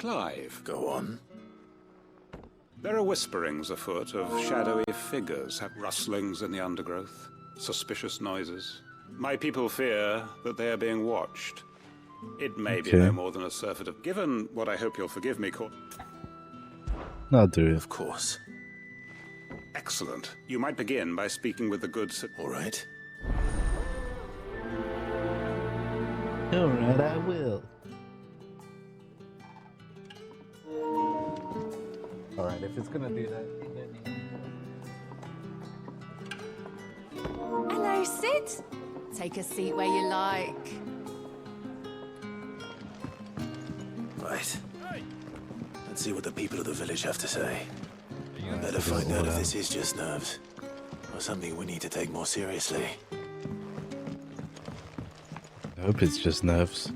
Clive. Go on. There are whisperings afoot of shadowy figures, rustlings in the undergrowth, suspicious noises. My people fear that they are being watched. It may be no more than a surfeit of... Given what I hope you'll forgive me, I'll do it. Of course. Excellent. You might begin by speaking with the good... All right. All right, I will. All right, if it's gonna do that. Hello, Sid. Take a seat where you like. Right. Let's see what the people of the village have to say. I better find out if this is just nerves, or something we need to take more seriously. I hope it's just nerves.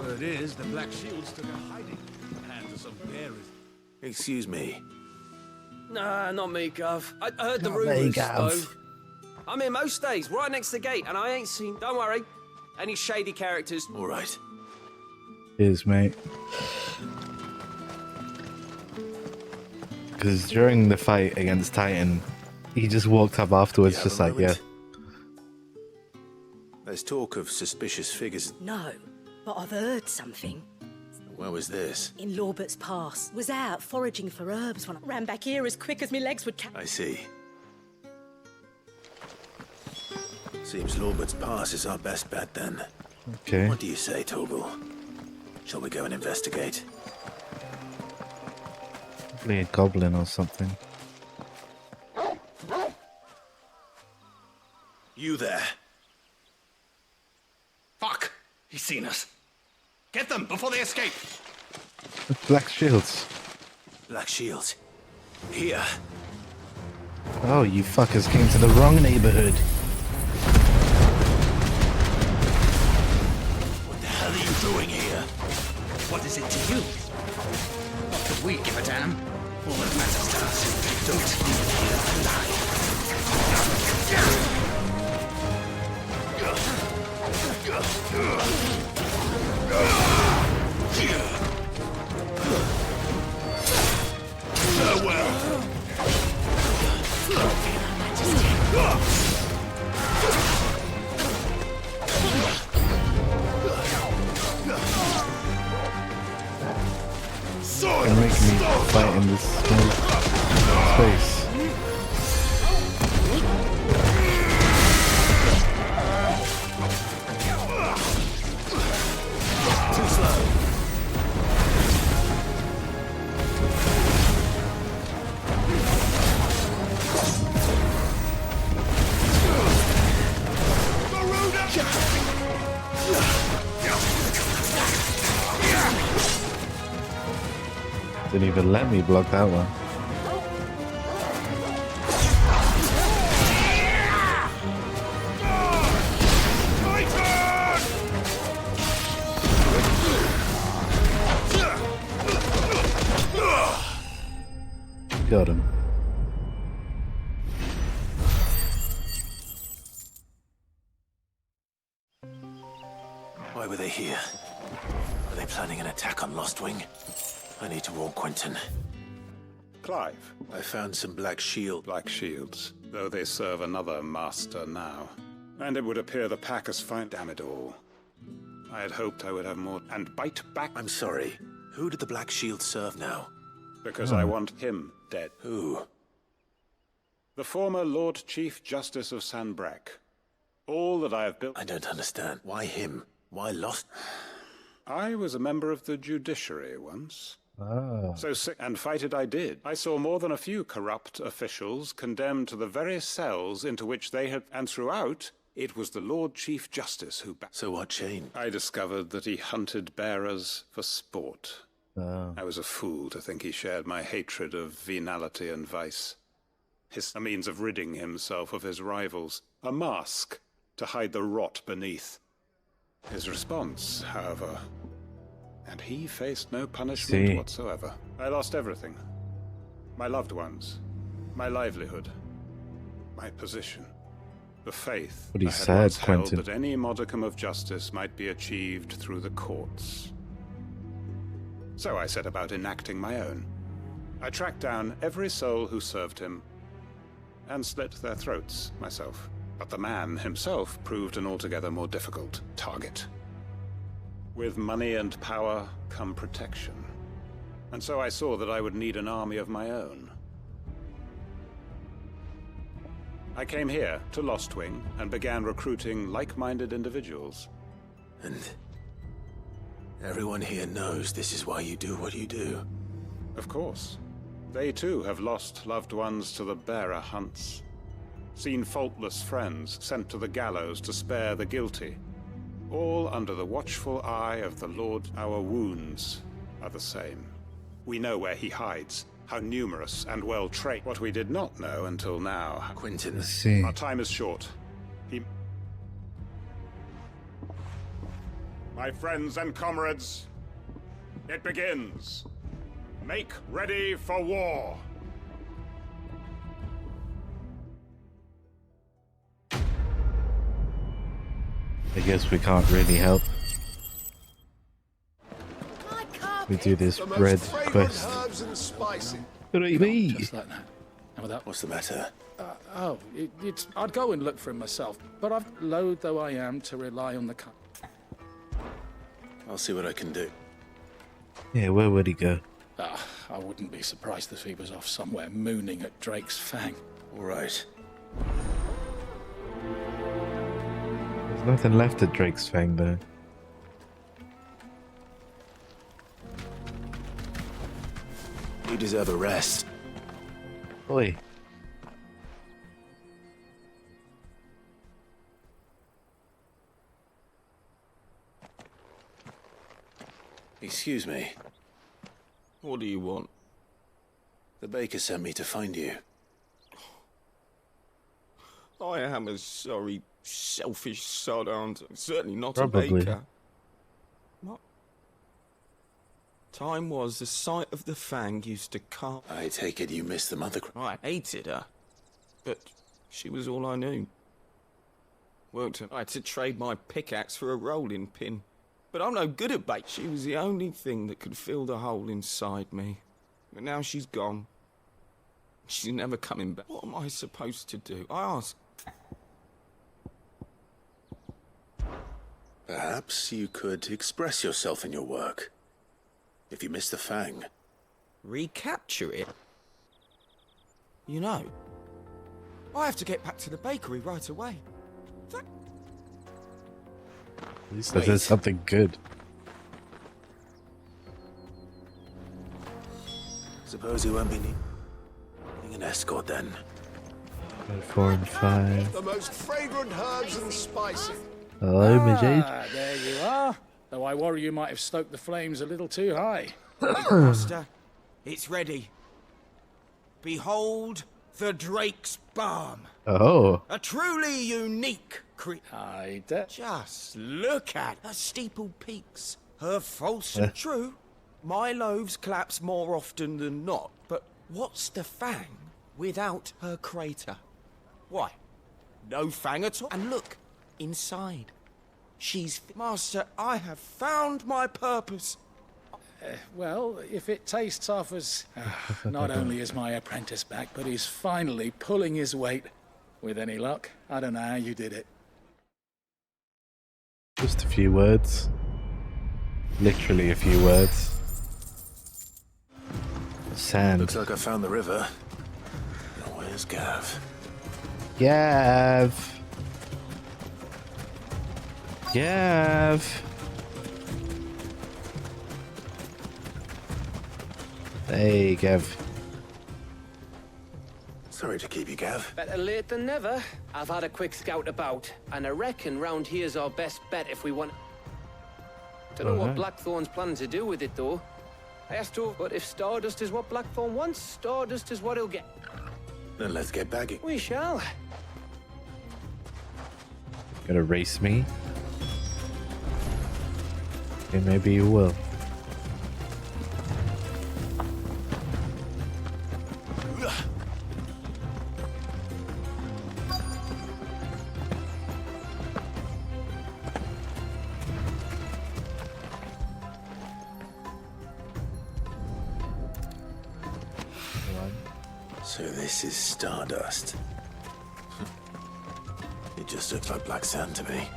Word is, the Black Shields took a hiding in the hands of some bearers. Excuse me. Nah, not me, Gov. I heard the Not me, rumours, Gov. though. I'm here most days, right next to the gate, and I ain't seen, don't worry, any shady characters. All right. Cheers, mate. Because during the fight against Titan, he just walked up afterwards, just like, yeah. There's talk of suspicious figures. No, but I've heard something. Where was this? In Lorbert's Pass. Was out foraging for herbs when I ran back here as quick as my legs would I see. Seems Lorbert's Pass is our best bet then. Okay. What do you say, Torgal? Shall we go and investigate? Probably a goblin or something. You there? Fuck! He's seen us. Get them before they escape! Black shields. Black Shields. Here. Oh, you fuckers came to the wrong neighborhood. What the hell are you doing here? What is it to you? Not that we give a damn. All that matters to us. Don't leave here Farewell. They're making me fight in this small space. Too slow. Didn't even let me block that one. Got him. Why were they here? Are they planning an attack on Lostwing? I need to warn Quentin. Clive. I found some Black Shield. Black Shields, though they serve another master now. And it would appear the pack has found... Damn it all. I had hoped I would have more... And bite back... I'm sorry. Who did the Black Shield serve now? Because I want him dead. Who? The former Lord Chief Justice of Sanbreque. All that I have built... I don't understand. Why him? Why Lost? I was a member of the judiciary once. Ah. So sick and fight it I did. I saw more than a few corrupt officials condemned to the very cells into which they had... And throughout, it was the Lord Chief Justice who... So what changed? I discovered that he hunted bearers for sport. Oh. I was a fool to think he shared my hatred of venality and vice. A means of ridding himself of his rivals. A mask to hide the rot beneath. His response, however... And he faced no punishment whatsoever. I lost everything. My loved ones. My livelihood. My position. The faith What he I had said, once held Quentin. that any modicum of justice might be achieved through the courts. So I set about enacting my own. I tracked down every soul who served him, and slit their throats myself. But the man himself proved an altogether more difficult target. With money and power come protection. And so I saw that I would need an army of my own. I came here to Lostwing and began recruiting like-minded individuals. And everyone here knows this is why you do what you do. Of course. They too have lost loved ones to the bearer hunts. Seen faultless friends sent to the gallows to spare the guilty. All under the watchful eye of the Lord. Our wounds are the same. We know where he hides, how numerous and well trained. What we did not know until now. Quentin. Let's see. Our time is short. My friends and comrades, it begins. Make ready for war. I guess we can't really help. We do this red quest. What do you mean? Just like that. How about that? What's the matter? It's. I'd go and look for him myself, but I've loath though I am to rely on the cut. I'll see what I can do. Yeah, where would he go? I wouldn't be surprised if he was off somewhere mooning at Drake's Fang. All right. There's nothing left at Drake's Fang, though. You deserve a rest. Oi. Excuse me. What do you want? The baker sent me to find you. I am a sorry, selfish sod, aren't I? Certainly not Probably. a baker. What? Time was the sight of the Fang used to calm. I take it you missed the mother. I hated her, but she was all I knew. Worked I had to trade my pickaxe for a rolling pin. But I'm no good at bait. She was the only thing that could fill the hole inside me. But now she's gone. She's never coming back. What am I supposed to do? I ask. Perhaps you could express yourself in your work. If you miss the Fang. Recapture it? You know, I have to get back to the bakery right away. At least that is something good. Suppose you won't be needing an escort then. 4 and 5. The most fragrant herbs and spices. Hello, Majid. There you are. Though I worry you might have stoked the flames a little too high. Master, it's ready. Behold the Drake's Balm. Oh. A truly unique creature. Hide. Just look at her steepled peaks. Her false and true. My loaves collapse more often than not, but what's the Fang without her crater? Why, no Fang at all. And look, inside. She's... Master, I have found my purpose. Well, if it tastes off as... not only is my apprentice back, but he's finally pulling his weight. With any luck, I don't know how you did it. Just a few words. Literally a few words. Sand. Looks like I found the river. Now where's Gav? Gav. Gav. Hey, Gav. Sorry to keep you, Gav. Better late than never. I've had a quick scout about, and I reckon round here's our best bet if we want... Don't know what Blackthorn's planning to do with it, though. I asked her, but if Stardust is what Blackthorn wants, Stardust is what he'll get. Then let's get bagging. We shall. Gonna race me? Okay, maybe you will. So this is stardust. It just looks like black sand to me.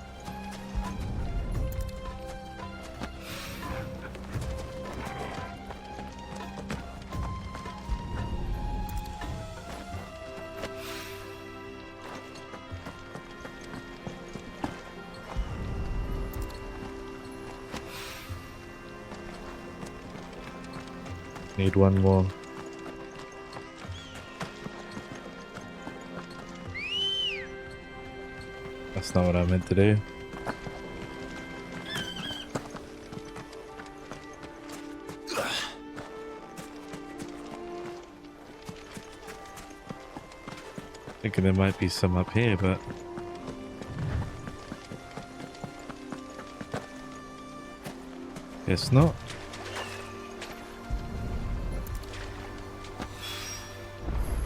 Need one more. That's not what I meant to do. Thinking there might be some up here, but guess not.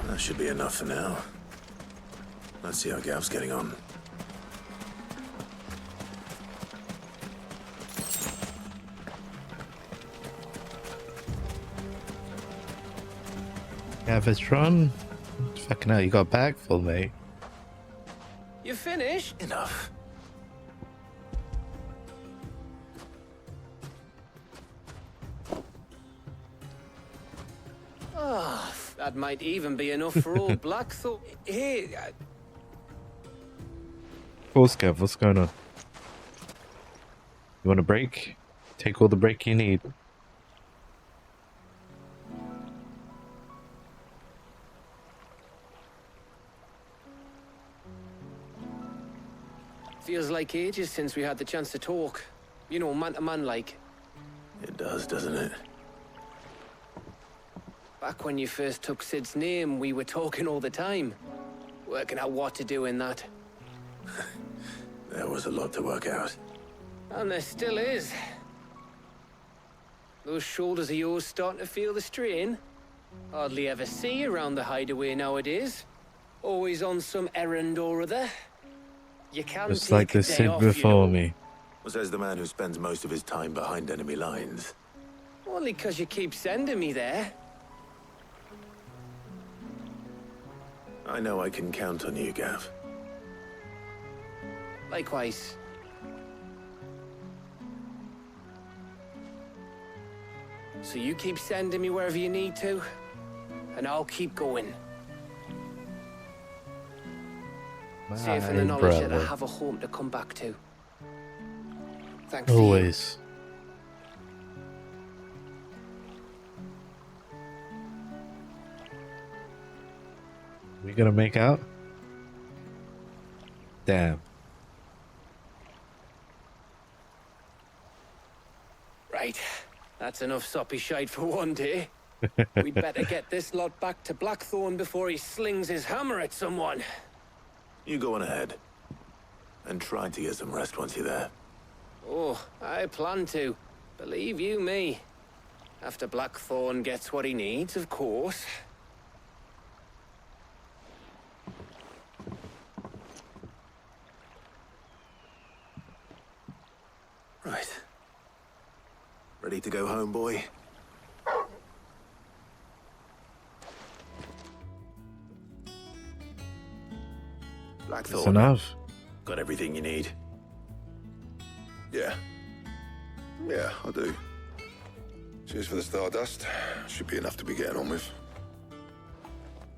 That should be enough for now. Let's see how Gav's getting on. Gavatron? Fucking hell, you got a bag full, mate. You finished? Enough. Ah, that might even be enough for all Blackthorn. Here, Of course, Gav, what's going on? You want a break? Take all the break you need. feels like ages since we had the chance to talk. You know, man to man like. It does, doesn't it? Back when you first took Sid's name, we were talking all the time. Working out what to do in that. There was a lot to work out. And there still is. Those shoulders of yours starting to feel the strain. Hardly ever see you around the hideaway nowadays. Always on some errand or other. You can't Just take like a the day Sid off, before you know. me. Says the man who spends most of his time behind enemy lines. Only 'cause you keep sending me there. I know I can count on you, Gav. Likewise. So you keep sending me wherever you need to, and I'll keep going. Safe in the knowledge that I have a home to come back to. Thanks to you. Always. We gonna make out? Damn. Right. That's enough soppy shite for one day. We'd better get this lot back to Blackthorn before he slings his hammer at someone. You go on ahead. And try to get some rest once you're there. Oh, I plan to. Believe you me. After Blackthorn gets what he needs, of course. Right. Ready to go home, boy? Blackthorn. That's enough. Got everything you need? Yeah. Yeah, I do. Cheers for the stardust. Should be enough to be getting on with.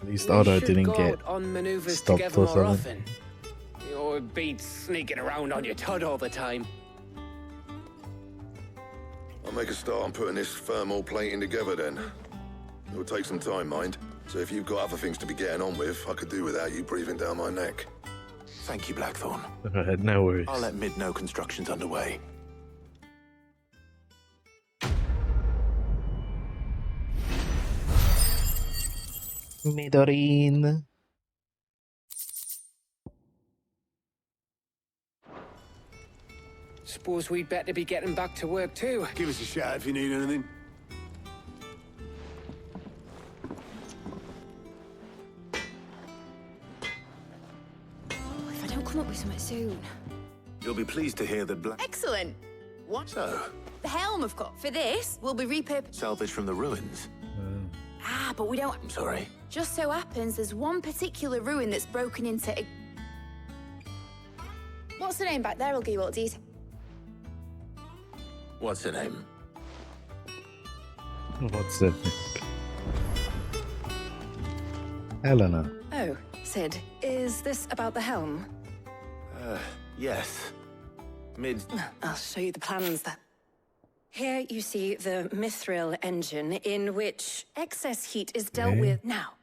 At least We Otto should didn't go get out on maneuvers stopped together or more something. often. You beat sneaking around on your tud all the time. I'll make a start on putting this thermal plating together then. It'll take some time, mind. So if you've got other things to be getting on with, I could do without you breathing down my neck. Thank you, Blackthorn. No worries. I'll let Mid know construction's underway. Midorine. Suppose we'd better be getting back to work too. Give us a shout if you need anything. If I don't come up with something soon. You'll be pleased to hear that Excellent. What? So, The helm I've got. For this, we'll be repurposed. salvage from the ruins. But we don't... I'm sorry. Just so happens there's one particular ruin that's broken into... What's the name back there? I'll give you all the details. What's her name? What's it? Helena. Oh, Sid, is this about the helm? Yes. Mid... I'll show you the plans then. Here you see the mithril engine in which excess heat is dealt with. Now,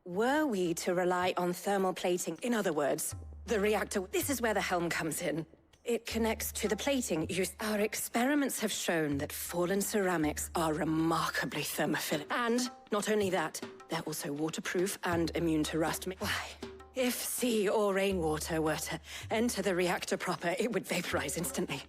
were we to rely on thermal plating, in other words, the reactor, this is where the helm comes in. It connects to the plating. Our experiments have shown that fallen ceramics are remarkably thermophilic. And not only that, they're also waterproof and immune to rust. Why? If sea or rainwater were to enter the reactor proper, it would vaporize instantly.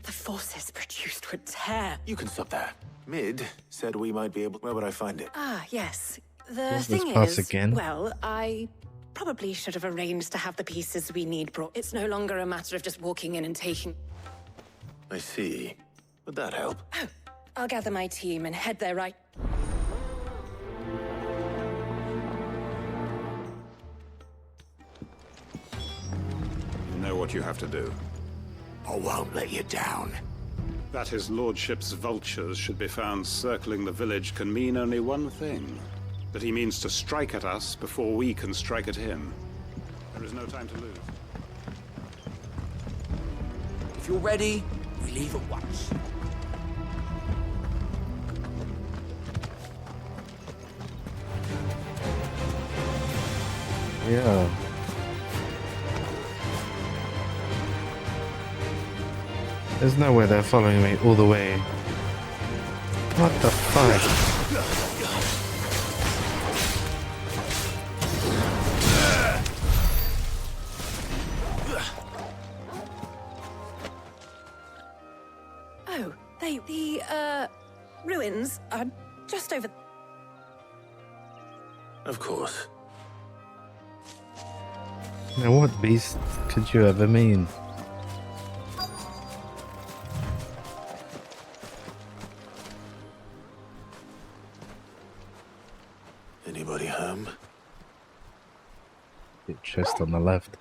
The forces produced would tear. You can stop that. Mid said we might be able... Where would I find it? Ah, yes. The What's thing this pass is, again? well, I probably should have arranged to have the pieces we need brought. It's no longer a matter of just walking in and taking... I see. Would that help? Oh, I'll gather my team and head there right... You know what you have to do. I won't let you down. That his lordship's vultures should be found circling the village can mean only one thing. That he means to strike at us before we can strike at him. There is no time to lose. If you're ready, we leave at once. Yeah. There's no way they're following me all the way. What the fuck? Oh, the ruins are just over... Of course. Now what beast could you ever mean? Anybody home? Big chest on the left.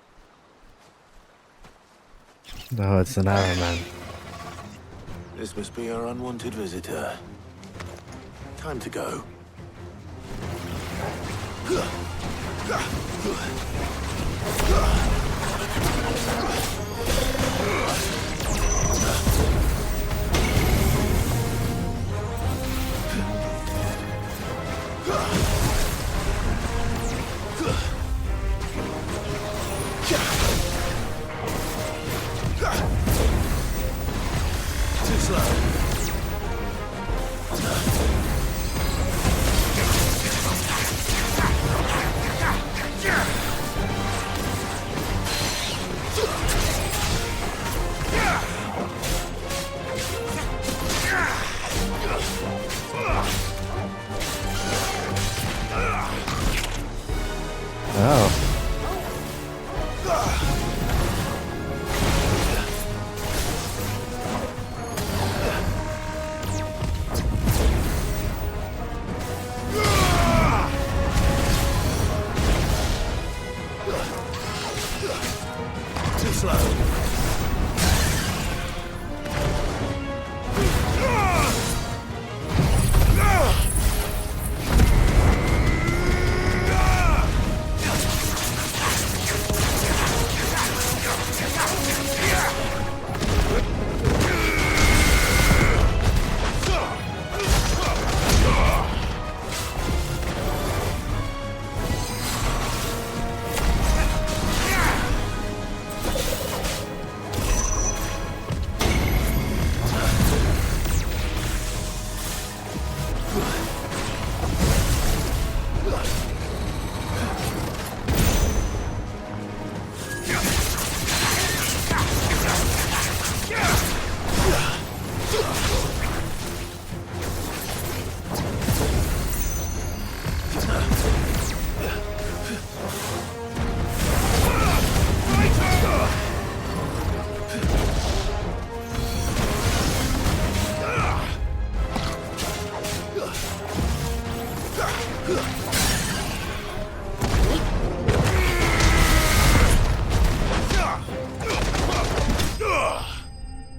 No, it's an arrow man. This must be our unwanted visitor. Time to go. Too slow. Oh. Too slow.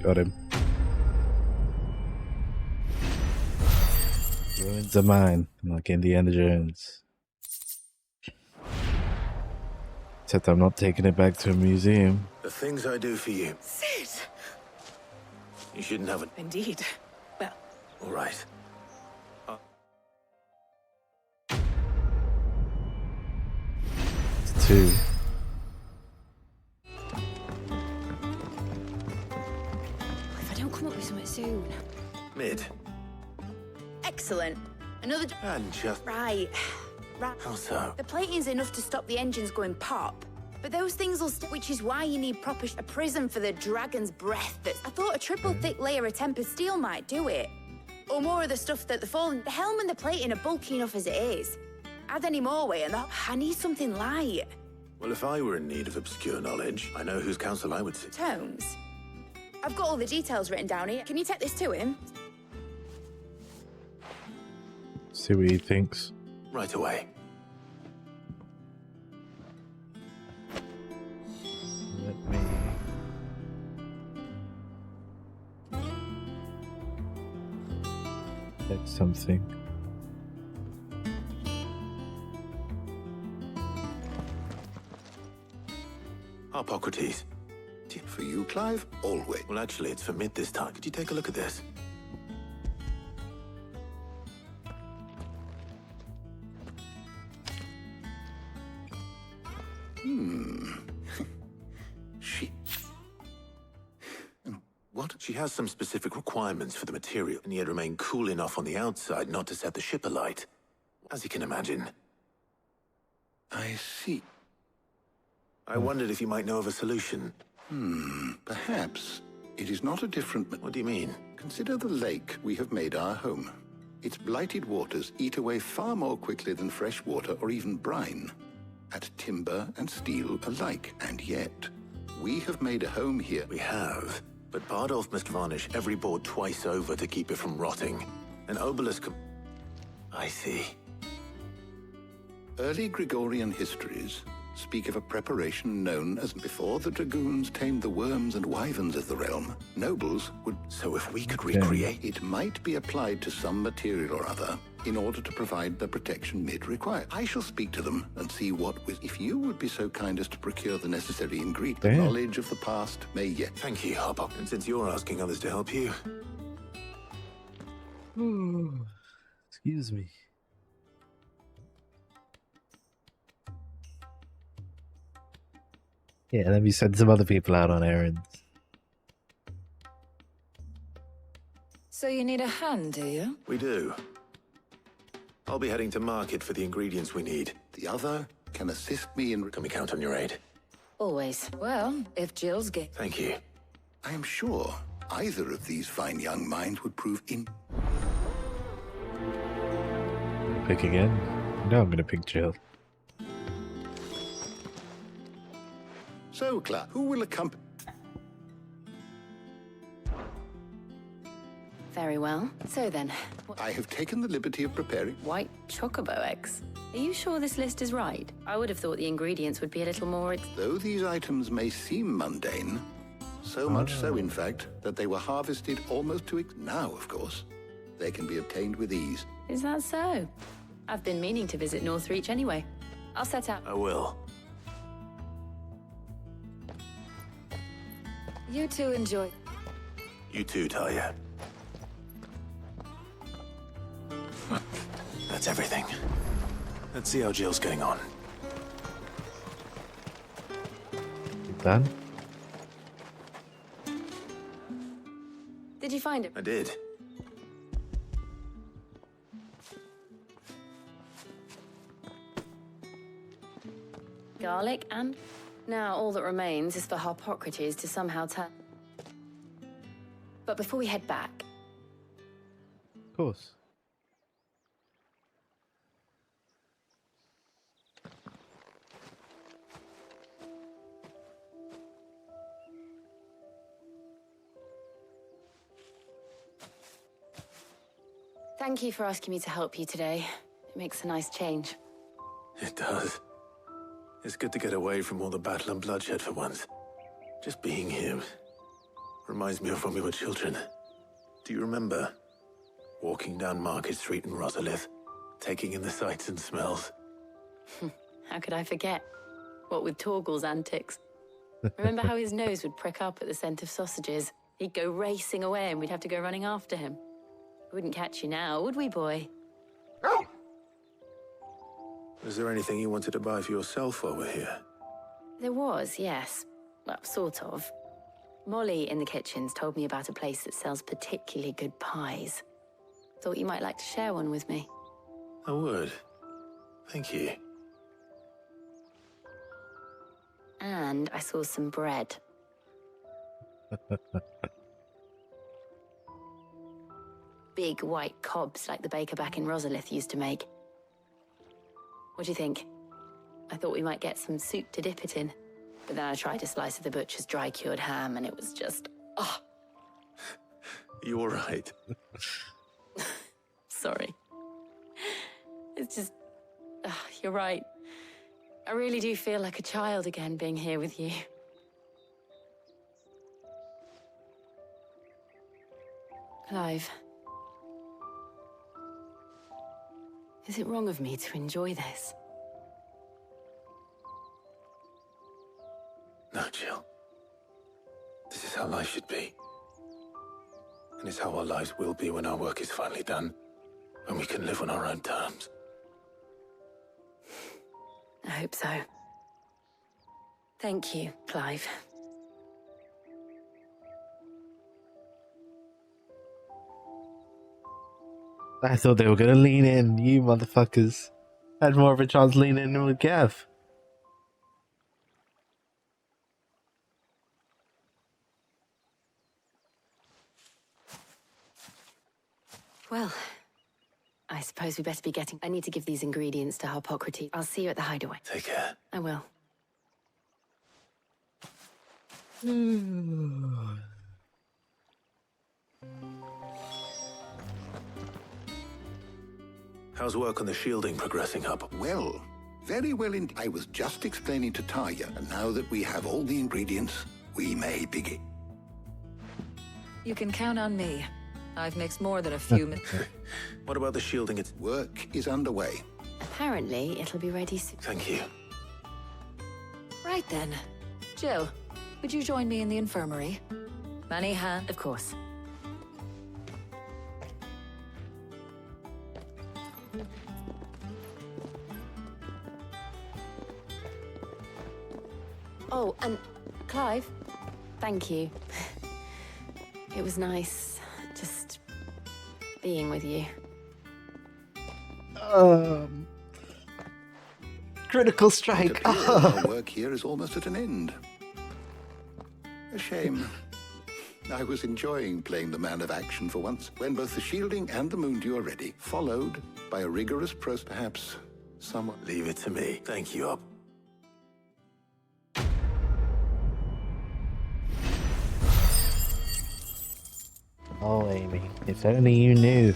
Got him. Ruins are mine, like Indiana Jones. Except I'm not taking it back to a museum. The things I do for you. Sid! You shouldn't have it. Indeed. Well, All right. It's 2. If I don't come up with something soon. Mid. Excellent. Another. And just... Right. Right. How so? The plating's enough to stop the engines going pop. But those things will which is why you need a prism for the dragon's breath. I thought a triple thick layer of tempered steel might do it. Or more of the stuff that the helm and the plating are bulky enough as it is. Add any more weight and I need something light. Well, if I were in need of obscure knowledge, I know whose counsel I would seek. Tones. I've got all the details written down here. Can you take this to him? See what he thinks. Right away. Let me... check something. Hippocrates. For you, Clive, always. Well, actually, it's for Mid this time. Could you take a look at this? What? She has some specific requirements for the material, and yet remain cool enough on the outside not to set the ship alight. As you can imagine. I see. I wondered if you might know of a solution. Perhaps. It is not a different... What do you mean? Consider the lake we have made our home. Its blighted waters eat away far more quickly than fresh water or even brine. At timber and steel alike, and yet... we have made a home here. We have. But Bardolph must varnish every board twice over to keep it from rotting. An obelisk... I see. Early Gregorian histories speak of a preparation known as before the dragoons tamed the worms and wyverns of the realm. Nobles would... So if we could recreate... It might be applied to some material or other in order to provide the protection Mid required. I shall speak to them and see what... If you would be so kind as to procure the necessary ingredient, the knowledge of the past may yet... Thank you, Hopper. And since you're asking others to help you... Excuse me. Yeah, let me send some other people out on errands. So you need a hand, do you? We do. I'll be heading to market for the ingredients we need. The other can assist me in... Can we count on your aid? Always. Well, if Jill's get... Thank you. I am sure either of these fine young minds would prove in... Pick again? No, I'm gonna pick Jill. So, Clark, who will accompany... Very well. So then... I have taken the liberty of preparing... White chocobo eggs. Are you sure this list is right? I would have thought the ingredients would be a little more... Though these items may seem mundane, so much so, in fact, that they were harvested almost to... Now, of course, they can be obtained with ease. Is that so? I've been meaning to visit Northreach anyway. I'll set out. I will. You two enjoy. You too, Talia. That's everything. Let's see how Jill's getting on. Done? Did you find it? I did. Garlic and... Now all that remains is for Hippocrates to somehow turn... But before we head back... Of course. Thank you for asking me to help you today. It makes a nice change. It does. It's good to get away from all the battle and bloodshed for once. Just being here. Reminds me of when we were children. Do you remember? Walking down Market Street in Rosalith, taking in the sights and smells. How could I forget? What with Torgal's antics. Remember how his nose would prick up at the scent of sausages? He'd go racing away and we'd have to go running after him. We wouldn't catch you now, would we, boy? Was there anything you wanted to buy for yourself while we're here? There was, yes. Well, sort of. Molly in the kitchens told me about a place that sells particularly good pies. Thought you might like to share one with me. I would. Thank you. And I saw some bread. Big white cobs like the baker back in Rosalith used to make. What do you think? I thought we might get some soup to dip it in. But then I tried a slice of the butcher's dry-cured ham and it was just... oh. You all right? Sorry. It's just... you're right. I really do feel like a child again being here with you. Clive. Is it wrong of me to enjoy this? No, Jill. This is how life should be. And it's how our lives will be when our work is finally done. When we can live on our own terms. I hope so. Thank you, Clive. I thought they were gonna lean in. You motherfuckers had more of a chance leaning in with Gav. Well, I suppose we better be getting... I need to give these ingredients to Harpocrates. I'll see you at the hideaway. Take care. I will. How's work on the shielding progressing up? Well, very well indeed. I was just explaining to Tarja, and now that we have all the ingredients, we may begin. You can count on me. I've mixed more than a few What about the shielding? Work is underway. Apparently, it'll be ready soon. Thank you. Right then. Jill, would you join me in the infirmary? Many hands. Of course. Oh, and Clive, thank you. It was nice just being with you. Critical strike. Our work here is almost at an end. A shame. I was enjoying playing the man of action for once, when both the shielding and the moondew are ready, followed by a rigorous process. Perhaps someone... Leave it to me. Thank you, Up. Oh, Amy, if only you knew.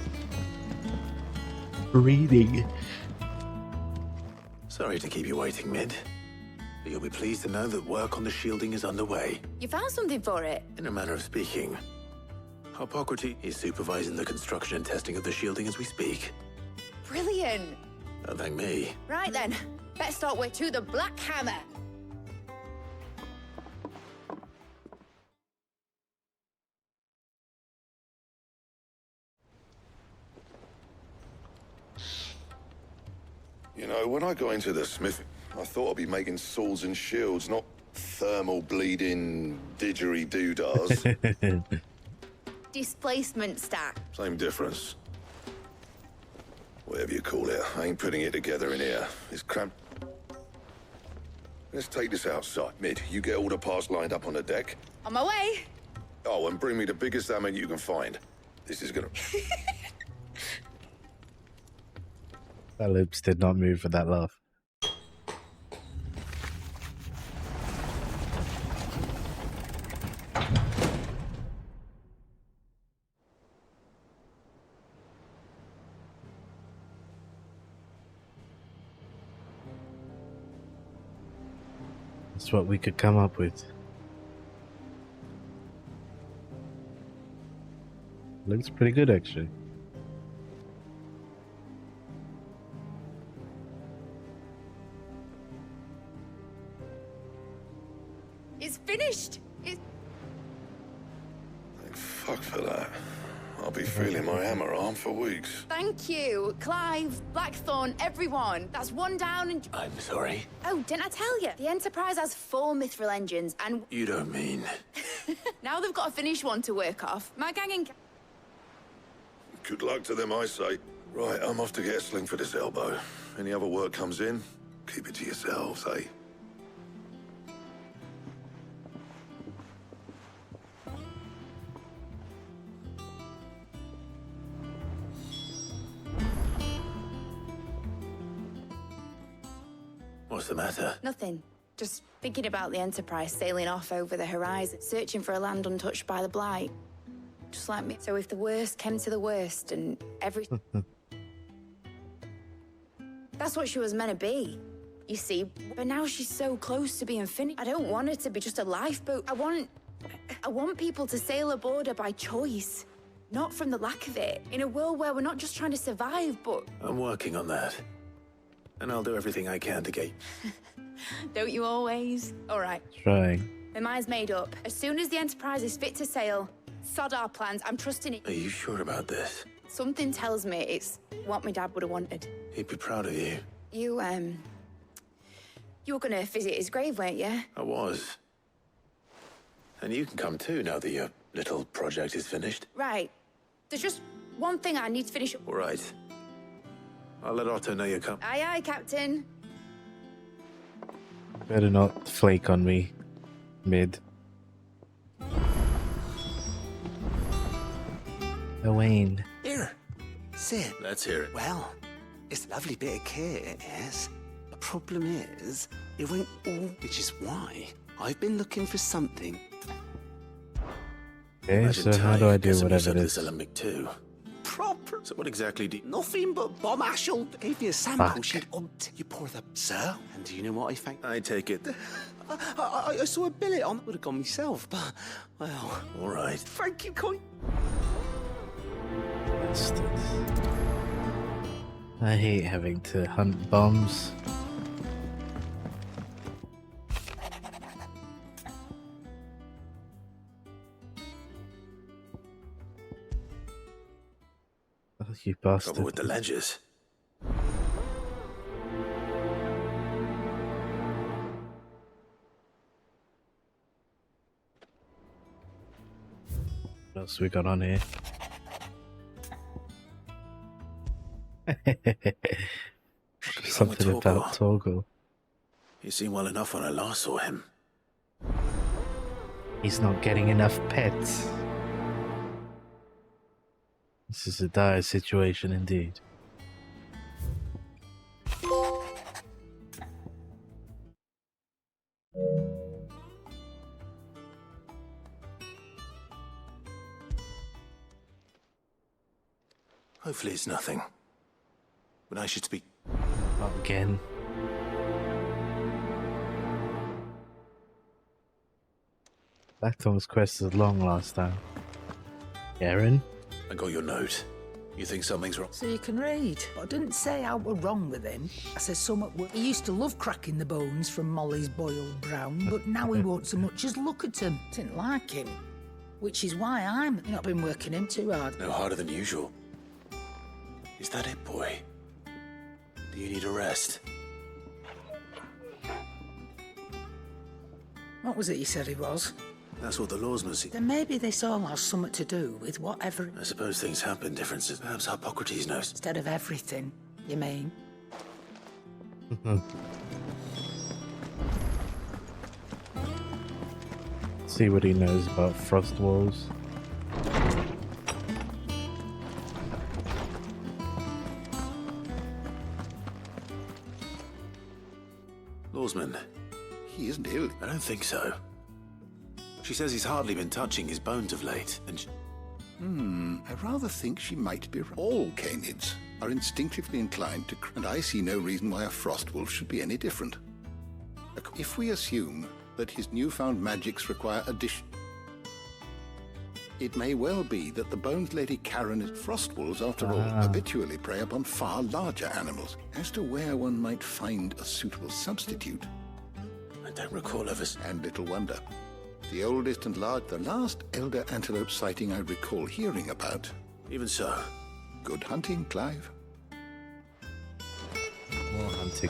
Reading. Sorry to keep you waiting, Mid. But you'll be pleased to know that work on the shielding is underway. You found something for it? In a manner of speaking. Harpocrates is supervising the construction and testing of the shielding as we speak. Brilliant. Don't thank me. Right then, let's start with to the Black Hammer. You know, when I got into the smith, I thought I'd be making swords and shields, not thermal bleeding didgeridoo-dahs. Displacement stack. Same difference. Whatever you call it, I ain't putting it together in here. It's cramped. Let's take this outside. Mid, you get all the parts lined up on the deck. On my way. Oh, and bring me the biggest hammer you can find. This is gonna... That lips did not move for that laugh. That's what we could come up with. Looks pretty good, actually. It's finished. It's... Thank fuck for that. I'll be feeling my hammer arm for weeks. Thank you, Clive, Blackthorn, everyone. That's one down and... I'm sorry. Oh, didn't I tell you? The Enterprise has 4 mithril engines and... You don't mean... Now they've got a finished one to work off. My gang and... Good luck to them, I say. Right, I'm off to get a sling for this elbow. Any other work comes in, keep it to yourselves, eh? What's the matter? Nothing. Just thinking about the Enterprise sailing off over the horizon, searching for a land untouched by the Blight. Just like me. So if the worst came to the worst and every... That's what she was meant to be, you see. But now she's so close to being finished. I don't want her to be just a lifeboat. I want people to sail aboard her by choice, not from the lack of it. In a world where we're not just trying to survive, but... I'm working on that. And I'll do everything I can to get... Don't you always? All right. Trying. My mind's made up. As soon as the Enterprise is fit to sail, sod our plans. I'm trusting it. Are you sure about this? Something tells me it's what my dad would have wanted. He'd be proud of you. You were gonna visit his grave, weren't you? I was. And you can come too, now that your little project is finished. Right. There's just one thing I need to finish up. All right. I'll let Otto know you come. Aye, aye, Captain. Better not flake on me, mid. Owain. Here, sit. Let's hear it. Well, it's a lovely bit of kit, yes. The problem is, it won't all, which is why I've been looking for something. Okay, so how do I do whatever it is? Alembic too. Proper. So what exactly do you... Nothing but bomb ashel. Gave me a sample. Fuck. She'd you pour the... Sir? And do you know what I found? I take it. I saw a billet on... Would have gone myself, but... Well... All right. Thank you, Coin. Bastards. I hate having to hunt bombs. Oh, you bastard. Trouble with the ledgers. What else we got on here? Something about Torgal. He seemed well enough when I last saw him. He's not getting enough pets. This is a dire situation indeed. Hopefully it's nothing. But I should speak. Not again. Blackthorn's quest was long last time. Aaron? I got your note. You think something's wrong? So you can read. But I didn't say I were wrong with him. I said something. He used to love cracking the bones from Molly's boiled brown, but now he won't so much as look at him. Didn't like him. Which is why I'm not been working him too hard. No harder than usual. Is that it, boy? Do you need a rest? What was it you said he was? That's what the laws must see. Then maybe this all has something to do with whatever... I suppose things happen, differences. Perhaps Hippocrates knows. Instead of everything, you mean? See what he knows about frost walls. Lawsman. He isn't ill. I don't think so. She says he's hardly been touching his bones of late, and I rather think she might be right. All canids are instinctively inclined to... And I see no reason why a frost wolf should be any different. If we assume that his newfound magics require addition... It may well be that the Bones Lady Karen is frostwolves, after all, habitually prey upon far larger animals. As to where one might find a suitable substitute, I don't recall ever... And little wonder. The oldest and the last elder antelope sighting I recall hearing about. Even so. Good hunting, Clive. More hunting.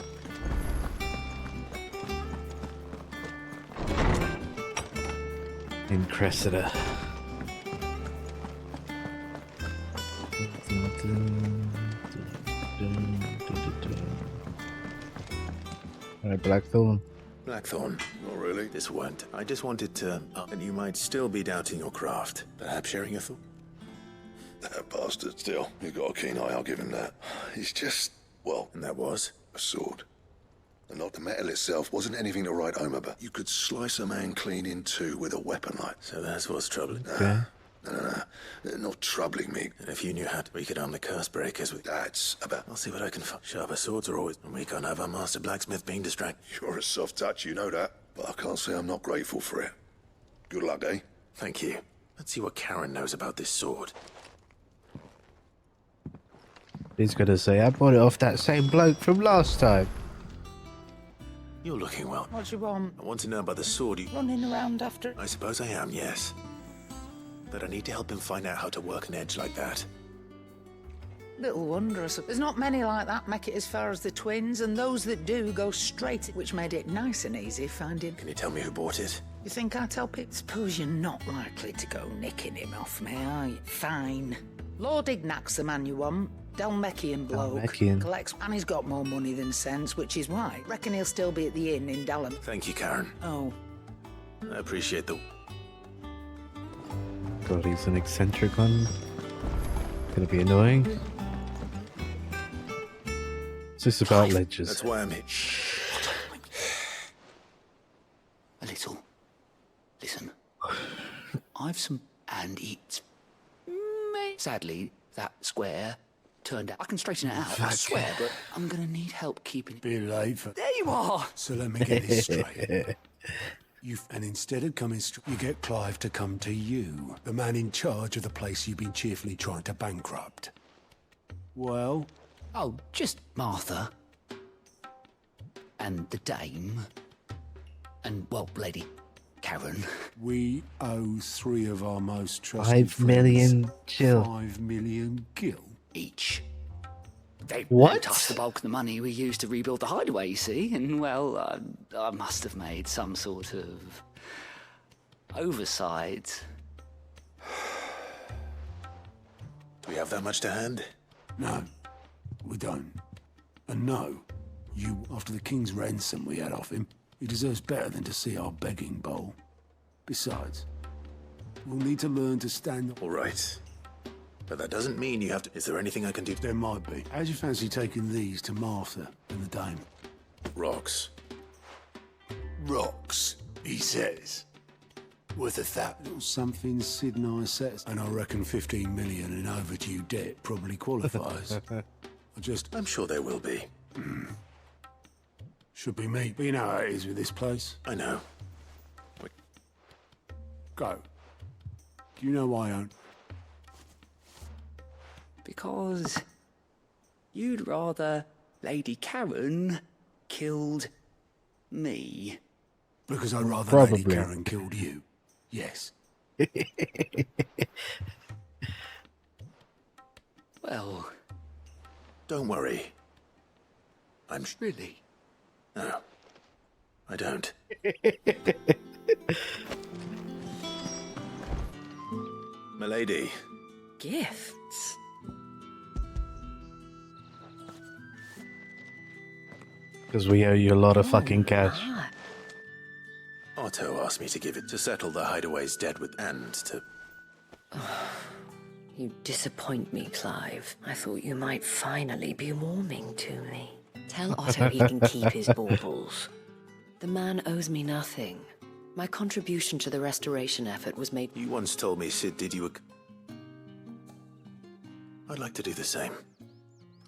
In Cressida. Alright, Blackthorn. Blackthorn. Not really. This won't. I just wanted to... and you might still be doubting your craft. Perhaps sharing a thought? That bastard still. He got a keen eye, I'll give him that. He's just, well... And that was? A sword. And not the metal itself wasn't anything to write home about. You could slice a man clean in two with a weapon like... So that's what's troubling. Okay. No. Not troubling me. And if you knew how to, we could arm the curse breakers with... That's about... I'll see what I can find. Sharper swords are always... And we can't have our master blacksmith being distracted. You're a soft touch, you know that. But I can't say I'm not grateful for it. Good luck, eh? Thank you. Let's see what Karen knows about this sword. He's gonna say, I bought it off that same bloke from last time. You're looking well. What do you want? I want to know about the sword you... Running around after it? I suppose I am, yes. But I need to help him find out how to work an edge like that. Little wonder. There's not many like that make it as far as the twins, and those that do go straight, which made it nice and easy finding... Can you tell me who bought it? You think I'd help it? Suppose you're not likely to go nicking him off me, are you? Fine. Lord Ignac's the man you want. Dalmecian bloke. Dalmecian. Collects, and he's got more money than sense, which is why. Reckon he'll still be at the inn in Dalham. Thank you, Karen. Oh. I appreciate the... God, he's an eccentric one. Gonna be annoying. It's just about ledges. That's why I'm here. A little. Listen. I've some... And it's... Sadly, that square turned out... I can straighten it out, I swear, but I'm gonna need help keeping... Be late for... There you are! So let me get this straight. And instead of coming you get Clive to come to you, the man in charge of the place you've been cheerfully trying to bankrupt. Well? Oh, just Martha. And the dame. And, well, Lady Karen. We owe 3 of our most trusted 5 million friends gil. 5 million gil. Each. They What? lent us the bulk of the money we used to rebuild the hideaway, you see, and, well, I must have made some sort of oversight. Do we have that much to hand? No, we don't. And no, after the king's ransom we had off him, he deserves better than to see our begging bowl. Besides, we'll need to learn to stand... All right. But that doesn't mean you have to... Is there anything I can do? There might be. How do you fancy taking these to Martha and the dame? Rocks. Rocks, he says. Worth $1,000. Something Sid and I says. And I reckon 15 million in overdue debt probably qualifies. I'm sure there will be. Should be me. But you know how it is with this place. I know. Go. Do you know why I don't? Because you'd rather Lady Karen killed me. Because I'd rather Probably. Lady Karen killed you. Yes. Well... Don't worry. I'm... Really? No. I don't. Milady. Gifts? Because we owe you a lot of fucking cash. Otto asked me to give it to settle the hideaway's debt with... and to... You disappoint me, Clive. I thought you might finally be warming to me. Tell Otto he can keep his baubles. The man owes me nothing. My contribution to the restoration effort was made... You once told me Sid did you a... I'd like to do the same.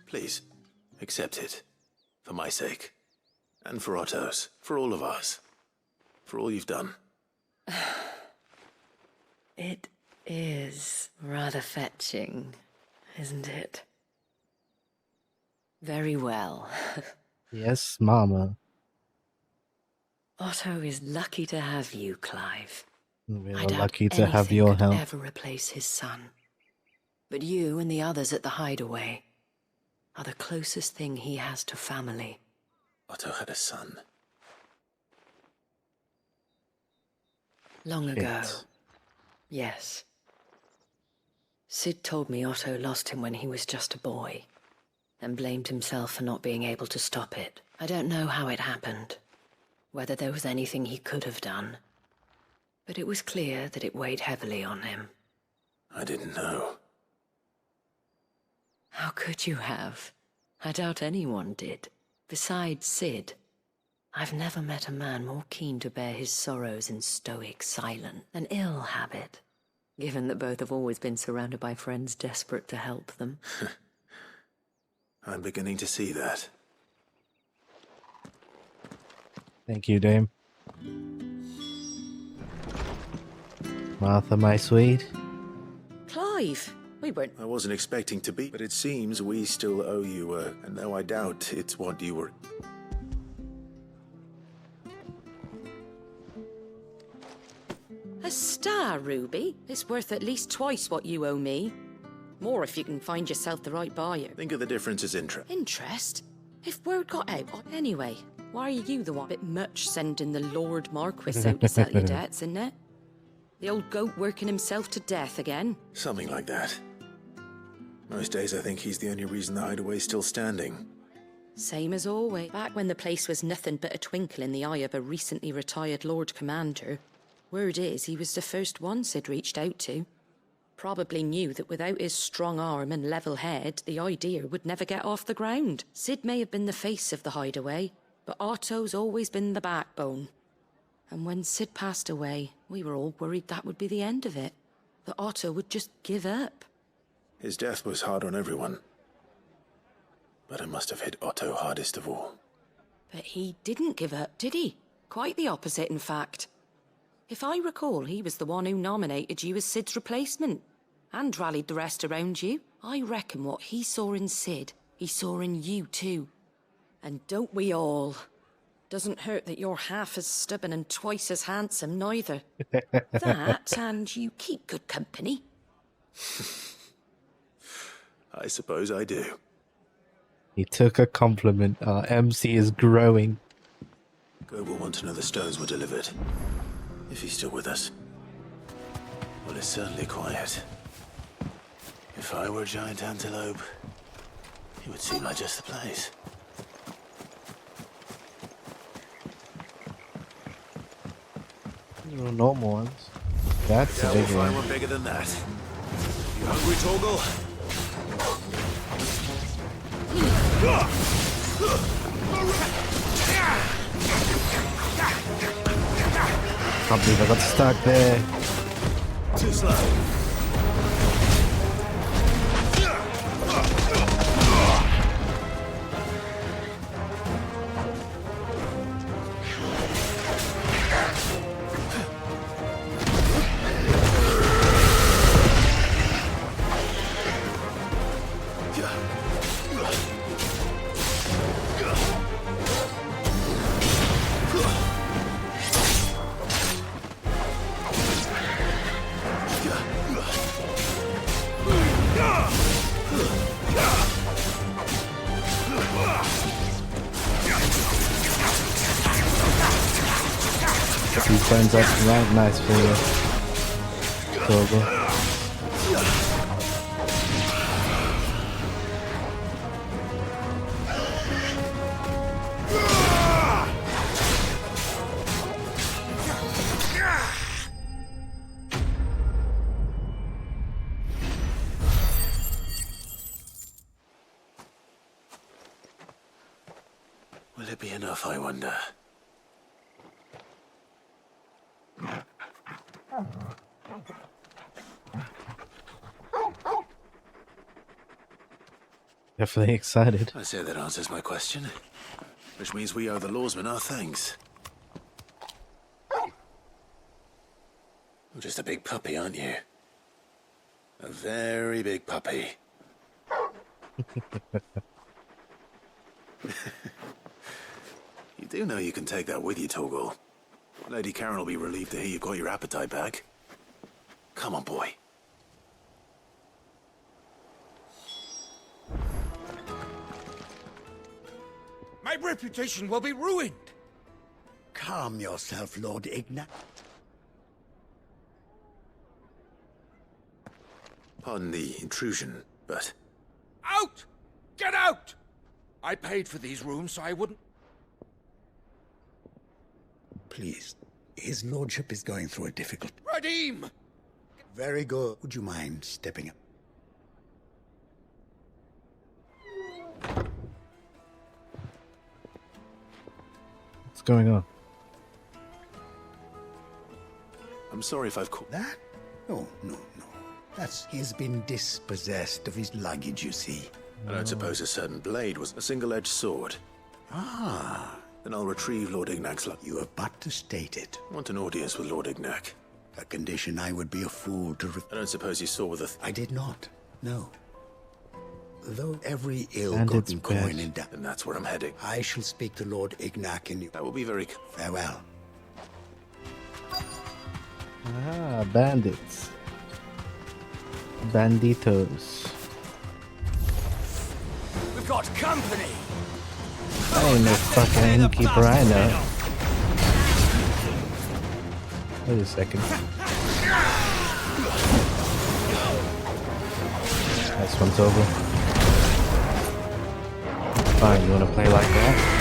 Please, accept it. For my sake. And for Otto's. For all of us. For all you've done. It is rather fetching, isn't it? Very well. Yes, Mama. Otto is lucky to have you, Clive. We I are doubt lucky to have anything your could help. ever replace his son. But you and the others at the hideaway are the closest thing he has to family. Otto had a son. Long ago. Yes. Sid told me Otto lost him when he was just a boy, and blamed himself for not being able to stop it. I don't know how it happened, whether there was anything he could have done, but it was clear that it weighed heavily on him. I didn't know. How could you have? I doubt anyone did. Besides Sid, I've never met a man more keen to bear his sorrows in stoic silence, an ill habit, given that both have always been surrounded by friends desperate to help them. I'm beginning to see that. Thank you, Dame. Martha, my sweet. Clive, we weren't... I wasn't expecting to be, but it seems we still owe you, and though I doubt it's what you were... A star, Ruby. It's worth at least twice what you owe me. More if you can find yourself the right buyer. Think of the difference as interest. Interest? If word got out... Anyway, why are you the one bit much sending the Lord Marquis out to settle your debts, isn't it? The old goat working himself to death again? Something like that. Most days I think he's the only reason the hideaway's still standing. Same as always. Back when the place was nothing but a twinkle in the eye of a recently retired Lord Commander, word is he was the first one Sid reached out to. Probably knew that without his strong arm and level head, the idea would never get off the ground. Sid may have been the face of the hideaway, but Otto's always been the backbone. And when Sid passed away, we were all worried that would be the end of it. That Otto would just give up. His death was hard on everyone. But it must have hit Otto hardest of all. But he didn't give up, did he? Quite the opposite, in fact. If I recall, he was the one who nominated you as Sid's replacement. And rallied the rest around you. I reckon what he saw in Sid, he saw in you too. And don't we all? Doesn't hurt that you're half as stubborn and twice as handsome, neither. That, and you keep good company. I suppose I do. He took a compliment. Our MC is growing. Go will want to know the stones were delivered. If he's still with us. Well, it's certainly quiet. If I were a giant antelope, it would seem like just the place. Normal ones. That's a big We'll one. find one bigger than that. You hungry, Torgal? Can't believe I got stuck there. Too slow. These bones up right nice for you. Torgal. Will it be enough, I wonder? Definitely excited. I say that answers my question. Which means we owe the lawsman our thanks. You're just a big puppy, aren't you? A very big puppy. You do know you can take that with you, Torgal. Lady Karen will be relieved to hear you've got your appetite back. Come on, boy. My reputation will be ruined. Calm yourself, Lord Ignat. Pardon the intrusion, but... Out! Get out! I paid for these rooms so I wouldn't... Please, his lordship is going through a difficult... Radim! Very good. Would you mind stepping up? What's going on? I'm sorry if I've caught... That? No. He's been dispossessed of his luggage, you see. I don't suppose a certain blade was a single-edged sword. Ah. Then I'll retrieve Lord Ignac's luggage. You have but to state it. I want an audience with Lord Ignac. A condition I would be a fool to... I don't suppose you saw with the... I did not, no. Though every ill-gotten coin in... And that's where I'm heading. I shall speak to Lord Ignac and you... That will be very... Farewell. Ah, bandits. Banditos. We've got company! I ain't no fucking innkeeper, I know. Wait a second. This one's over. Fine, you wanna play like that?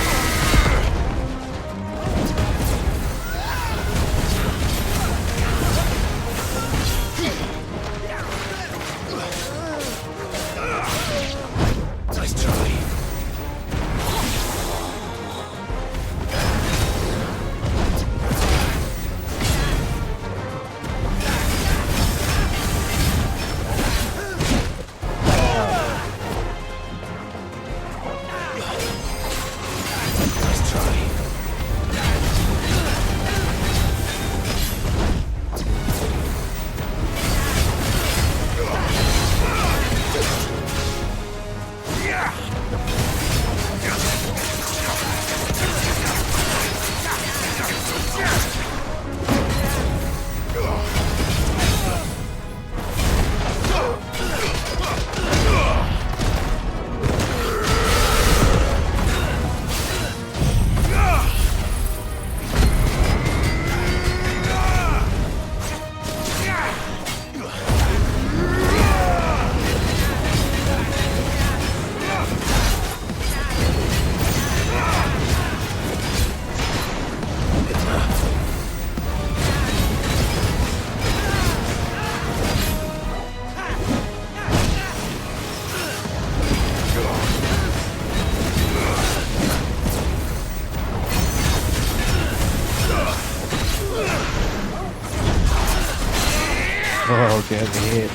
Oh, get hit.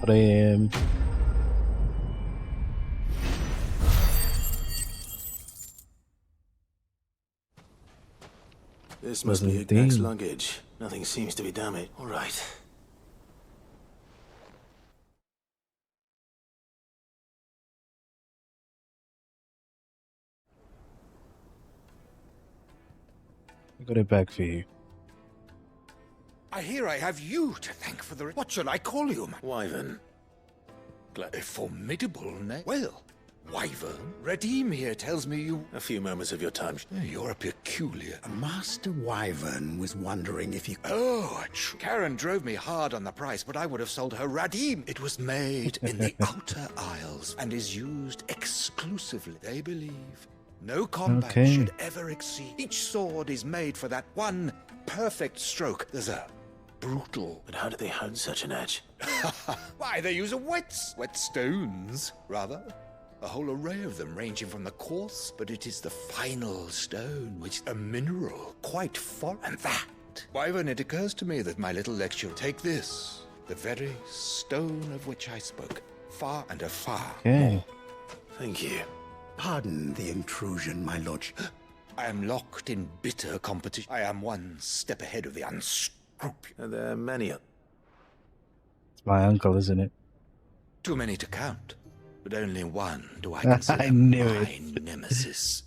Damn. This must be Ignac's luggage. Nothing seems to be damaged. All right. I got it back for you. I hear I have you to thank for the... What shall I call you, man? Wyvern. A formidable name. Well, Wyvern. Radim here tells me you... A few moments of your time. You're a peculiar... Master Wyvern was wondering if you... Oh, Karen drove me hard on the price, but I would have sold her Radim. It was made in the Outer Isles and is used exclusively, they believe. No combat should ever exceed. Each sword is made for that one perfect stroke. There's a brutal... But how do they hone such an edge? Why, they use wet stones, rather. A whole array of them, ranging from the coarse, but it is the final stone, which is a mineral, quite foreign. And that, Wyvern, it occurs to me that my little lecture... Take this. The very stone of which I spoke. Far and afar. Okay. Thank you. Pardon the intrusion, my lord. I am locked in bitter competition. I am one step ahead of the unscrupulous. There are many. It's my uncle, isn't it? Too many to count, but only one do I consider I knew my nemesis.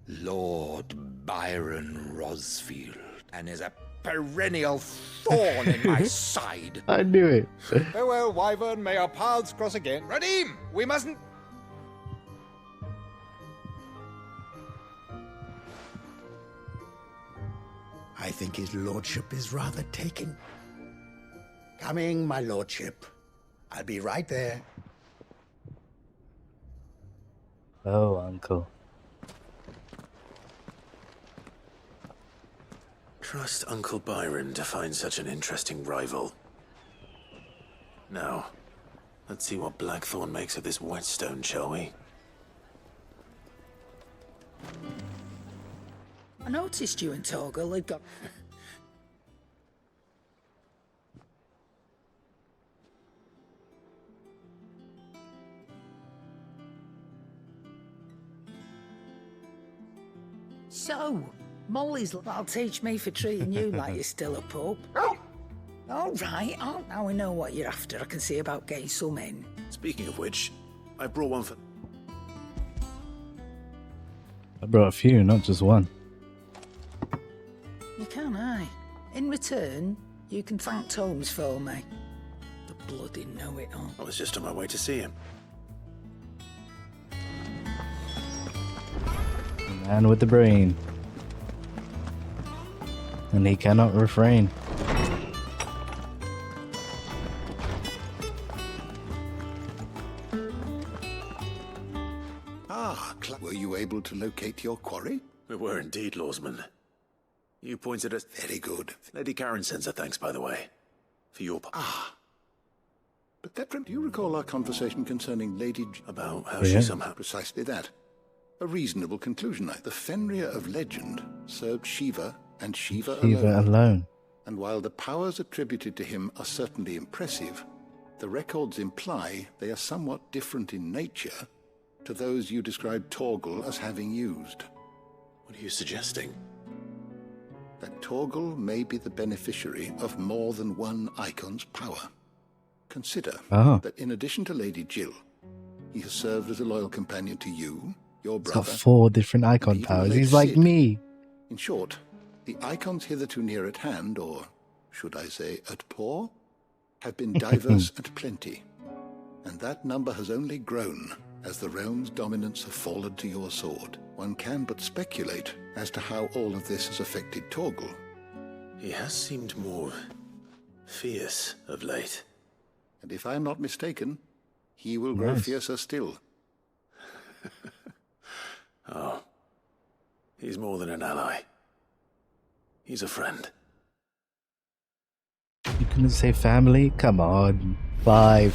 Lord Byron Rosfield, and is a perennial thorn in my side. I knew it. Farewell, Wyvern. May our paths cross again. Radim, we mustn't... I think his lordship is rather taken. Coming, my lordship. I'll be right there. Oh, uncle. Trust Uncle Byron to find such an interesting rival. Now, let's see what Blackthorn makes of this whetstone, shall we? I noticed you and Torgal had got... So, Molly's... That'll teach me for treating you like you're still a pup. All right, now we know what you're after. I can see about getting some in. Speaking of which, I brought one for... I brought a few, not just one. You can, aye. In return, you can thank Tomes for me. The bloody know-it-all. I was just on my way to see him. Man with the brain. And he cannot refrain. Were you able to locate your quarry? We were indeed, Lawsman. You pointed us... Very good. Lady Karen sends her thanks, by the way. For your... But that... Do you recall our conversation concerning Lady... About how she somehow... Precisely that. A reasonable conclusion. The Fenrir of legend served Shiva and Shiva alone. And while the powers attributed to him are certainly impressive, the records imply they are somewhat different in nature to those you described Torgal as having used. What are you suggesting? That Torgal may be the beneficiary of more than one icon's power. Consider that in addition to Lady Jill, he has served as a loyal companion to you, your He's brother... got 4 different icon powers. He's like Sid. me. In short, the icons hitherto near at hand, or should I say at paw, have been diverse and plenty. And that number has only grown as the realm's dominance have fallen to your sword. One can but speculate as to how all of this has affected Torgal. He has seemed more fierce of late. And if I am not mistaken, he will grow fiercer still. Oh, he's more than an ally. He's a friend. You couldn't say family? Come on. 5.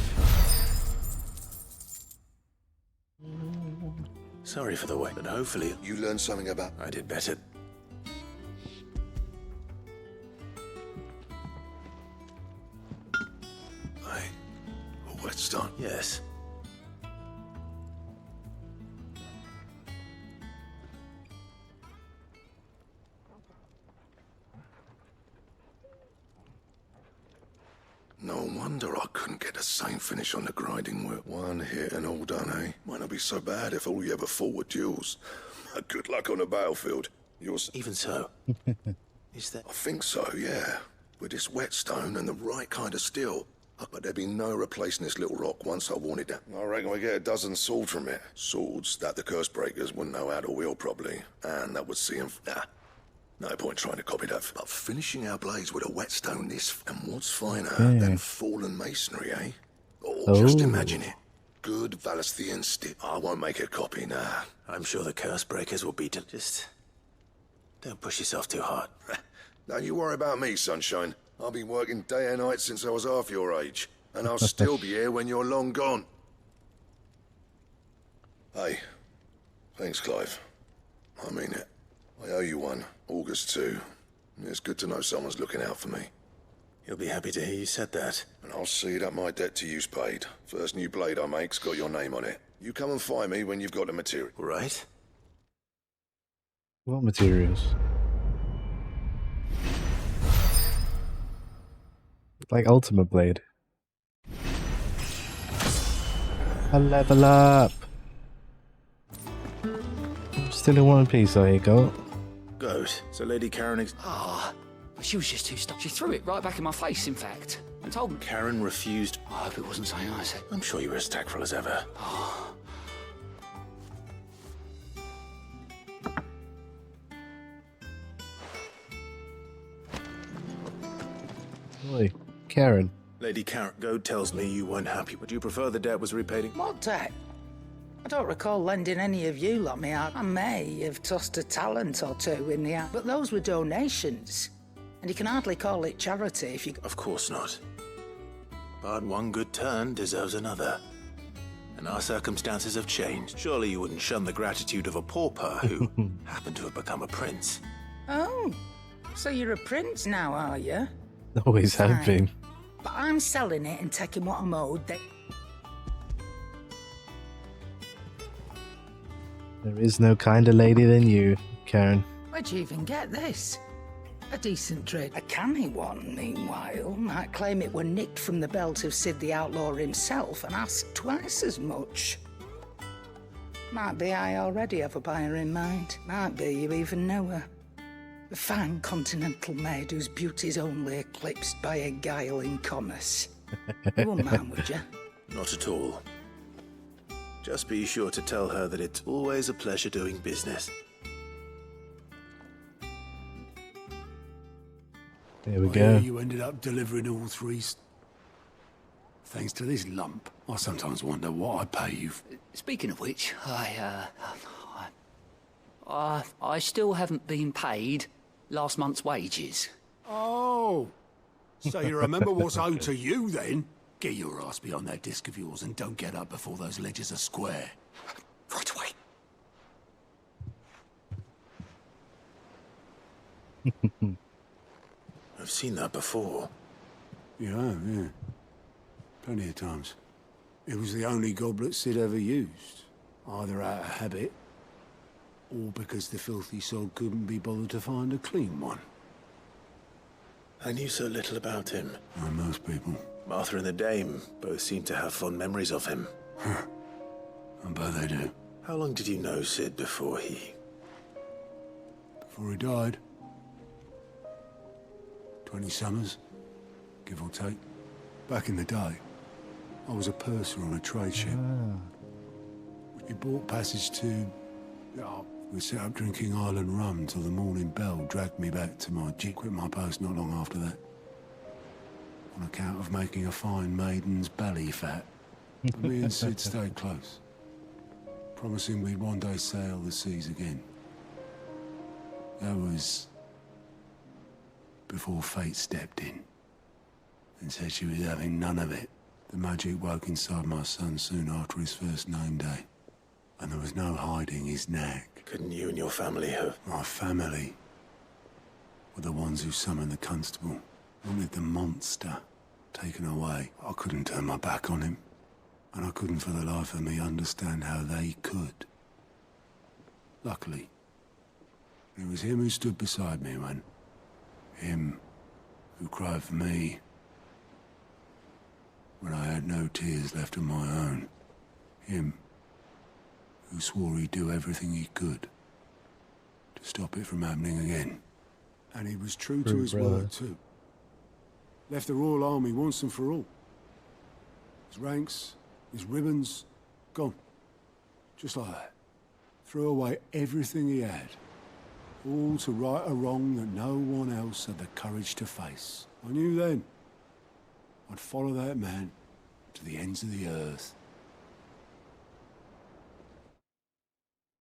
Sorry for the wait, but hopefully... You learned something about... I did better. A whetstone? Yes. No wonder I couldn't get the same finish on the grinding wheel. One hit and all done, eh? Might not be so bad if all you ever fought were duels. Good luck on the battlefield. Even so. Is that... I think so, yeah. With this whetstone and the right kind of steel. But there'd be no replacing this little rock once I wanted that. I reckon we get a dozen swords from it. Swords that the curse breakers wouldn't know how to wield properly. And that would see them... No point trying to copy that. But finishing our blades with a whetstone this... And what's finer than fallen masonry, eh? Or just imagine it. Good Valesthian stick. I won't make a copy, nah. I'm sure the curse breakers will beat it. Just... don't push yourself too hard. Don't you worry about me, sunshine. I've been working day and night since I was half your age. And I'll still be here when you're long gone. Hey. Thanks, Clive. I mean it. I owe you one. August 2. It's good to know someone's looking out for me. He'll be happy to hear you said that. And I'll see that my debt to you's paid. First new blade I make's got your name on it. You come and find me when you've got the material. Right? What materials? Like Ultimate Blade. A level up! Still in one piece, there you go. Good. So Lady Karen She was just too stuck. She threw it right back in my face, in fact, and told me. Karen refused. I hope it wasn't something I said. I'm sure you were as tactful as ever. Oi, Karen. Lady Karen Goad tells me you weren't happy. Would you prefer the debt was repaid? What debt? I don't recall lending any of you lot me out. I may have tossed a talent or two in the air, but those were donations. And you can hardly call it charity if you... Of course not. But one good turn deserves another. And our circumstances have changed. Surely you wouldn't shun the gratitude of a pauper who happened to have become a prince. Oh, so you're a prince now, are you? Always have been. But I'm selling it and taking what I'm owed. There is no kinder lady than you, Karen. Where'd you even get this? A decent trade. A canny one, meanwhile, might claim it were nicked from the belt of Sid the Outlaw himself and ask twice as much. Might be I already have a buyer in mind. Might be you even know her. A fine continental maid whose beauty's only eclipsed by a guile in commerce. You wouldn't mind, would you? Not at all. Just be sure to tell her that it's always a pleasure doing business. There we I go. hear you ended up delivering all three. Thanks to this lump. I sometimes wonder what I pay you. Speaking of which, I still haven't been paid last month's wages. Oh, so you remember what's owed to you then? Get your ass behind that disc of yours and don't get up before those ledgers are square. Right away. I've seen that before. Yeah. Plenty of times. It was the only goblet Sid ever used. Either out of habit, or because the filthy sod couldn't be bothered to find a clean one. I knew so little about him. Like most people. Martha and the Dame both seem to have fond memories of him. I bet they do. How long did you know Sid before he died? 20 summers, give or take. Back in the day, I was a purser on a trade ship. We bought passage to... we set up drinking island rum till the morning bell dragged me back to my jig. Quit my post not long after that. On account of making a fine maiden's belly fat. But me and Sid stayed close, promising we'd one day sail the seas again. That was before fate stepped in and said she was having none of it. The magic woke inside my son soon after his first name day, and there was no hiding his knack. Couldn't you and your family have? My family were the ones who summoned the constable, wanted the monster taken away. I couldn't turn my back on him, and I couldn't for the life of me understand how they could. Luckily, it was him who stood beside me when... him who cried for me when I had no tears left of my own. Him who swore he'd do everything he could to stop it from happening again. And he was true to his word, too. Left the Royal Army once and for all. His ranks, his ribbons, gone. Just like that. Threw away everything he had. All to right a wrong that no one else had the courage to face. I knew then I'd follow that man to the ends of the earth.